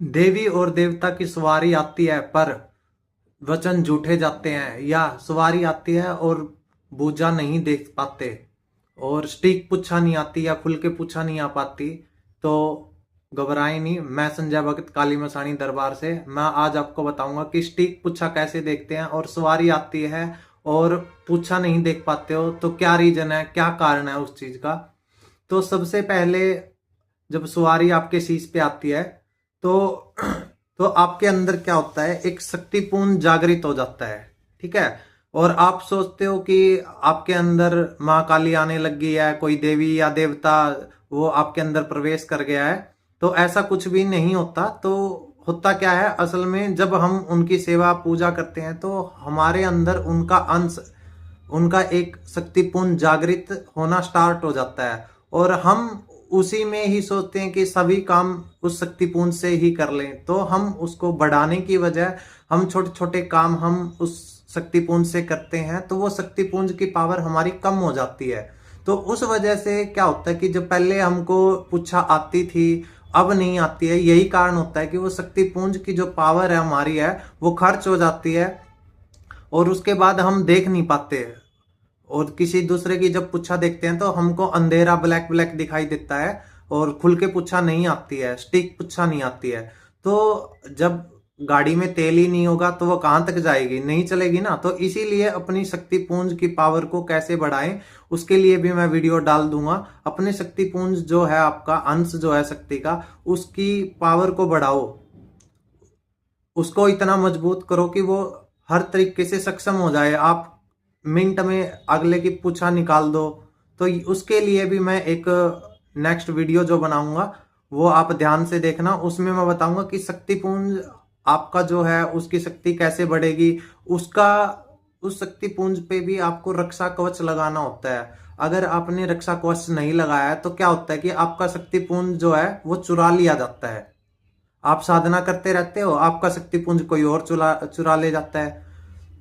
देवी और देवता की सवारी आती है पर वचन झूठे जाते हैं, या सवारी आती है और बूझा नहीं देख पाते, और स्टिक पूछा नहीं आती या खुल के पूछा नहीं आ पाती। तो घबराए नहीं, मैं संजय भगत काली मसानी दरबार से मैं आज आपको बताऊंगा कि स्टिक पूछा कैसे देखते हैं, और सवारी आती है और पूछा नहीं देख पाते हो तो क्या रीजन है, क्या कारण है उस चीज का। तो सबसे पहले जब सवारी आपके शीश पे आती है तो तो आपके अंदर क्या होता है, एक शक्तिपूर्ण जागृत हो जाता है। ठीक है। और आप सोचते हो कि आपके अंदर माँ काली आने लग गई है, कोई देवी या देवता वो आपके अंदर प्रवेश कर गया है। तो ऐसा कुछ भी नहीं होता। तो होता क्या है असल में, जब हम उनकी सेवा पूजा करते हैं तो हमारे अंदर उनका अंश, उनका एक शक्तिपूर्ण जागृत होना स्टार्ट हो जाता है, और हम उसी में ही सोचते हैं कि सभी काम उस शक्तिपूर्ण से ही कर लें। तो हम उसको बढ़ाने की वजह हम छोटे छोटे काम हम उस शक्तिपूर्ण से करते हैं, तो वो शक्तिपूर्ण की पावर हमारी कम हो जाती है। तो उस वजह से क्या होता है कि जो पहले हमको पूछा आती थी अब नहीं आती है, यही कारण होता है कि वो शक्तिपुंज की जो पावर है हमारी है वो खर्च हो जाती है, और उसके बाद हम देख नहीं पाते। और किसी दूसरे की जब पुच्छा देखते हैं तो हमको अंधेरा ब्लैक ब्लैक दिखाई देता है, और खुल के पुच्छा नहीं आती है, स्टिक पुच्छा नहीं आती है। तो जब गाड़ी में तेल ही नहीं होगा तो वो कहां तक जाएगी, नहीं चलेगी ना। तो इसीलिए अपनी शक्तिपुंज की पावर को कैसे बढ़ाएं, उसके लिए भी मैं वीडियो डाल दूंगा। अपने शक्तिपुंज जो है, आपका अंश जो है शक्ति का, उसकी पावर को बढ़ाओ, उसको इतना मजबूत करो कि वो हर तरीके से सक्षम हो जाए। आप मिनट में अगले की पूछा निकाल दो। तो उसके लिए भी मैं एक नेक्स्ट वीडियो जो बनाऊंगा वो आप ध्यान से देखना। उसमें मैं बताऊंगा कि शक्तिपुंज आपका जो है उसकी शक्ति कैसे बढ़ेगी। उसका उस शक्तिपुंज पे भी आपको रक्षा कवच लगाना होता है। अगर आपने रक्षा कवच नहीं लगाया है तो क्या होता है कि आपका शक्तिपुंज जो है वो चुरा लिया जाता है। आप साधना करते रहते हो, आपका शक्तिपुंज कोई और चुरा चुरा ले जाता है।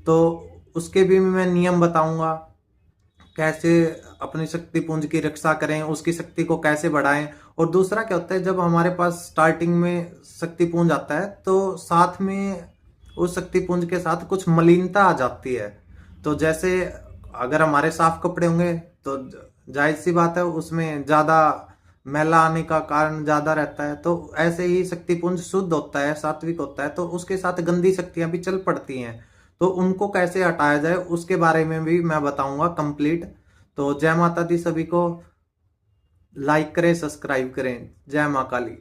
तो उसके भी मैं नियम बताऊंगा, कैसे अपनी शक्तिपुंज की रक्षा करें, उसकी शक्ति को कैसे बढ़ाएं। और दूसरा क्या होता है, जब हमारे पास स्टार्टिंग में शक्तिपुंज आता है तो साथ में उस शक्तिपुंज के साथ कुछ मलिनता आ जाती है। तो जैसे अगर हमारे साफ कपड़े होंगे तो जाहिर सी बात है उसमें ज्यादा मैला आने का कारण ज्यादा रहता है। तो ऐसे ही शक्तिपुंज शुद्ध होता है, सात्विक होता है, तो उसके साथ गंदी शक्तियां भी चल पड़ती हैं। तो उनको कैसे हटाया जाए उसके बारे में भी मैं बताऊंगा कंप्लीट। तो जय माता दी सभी को, लाइक करें, सब्सक्राइब करें। जय माँ काली।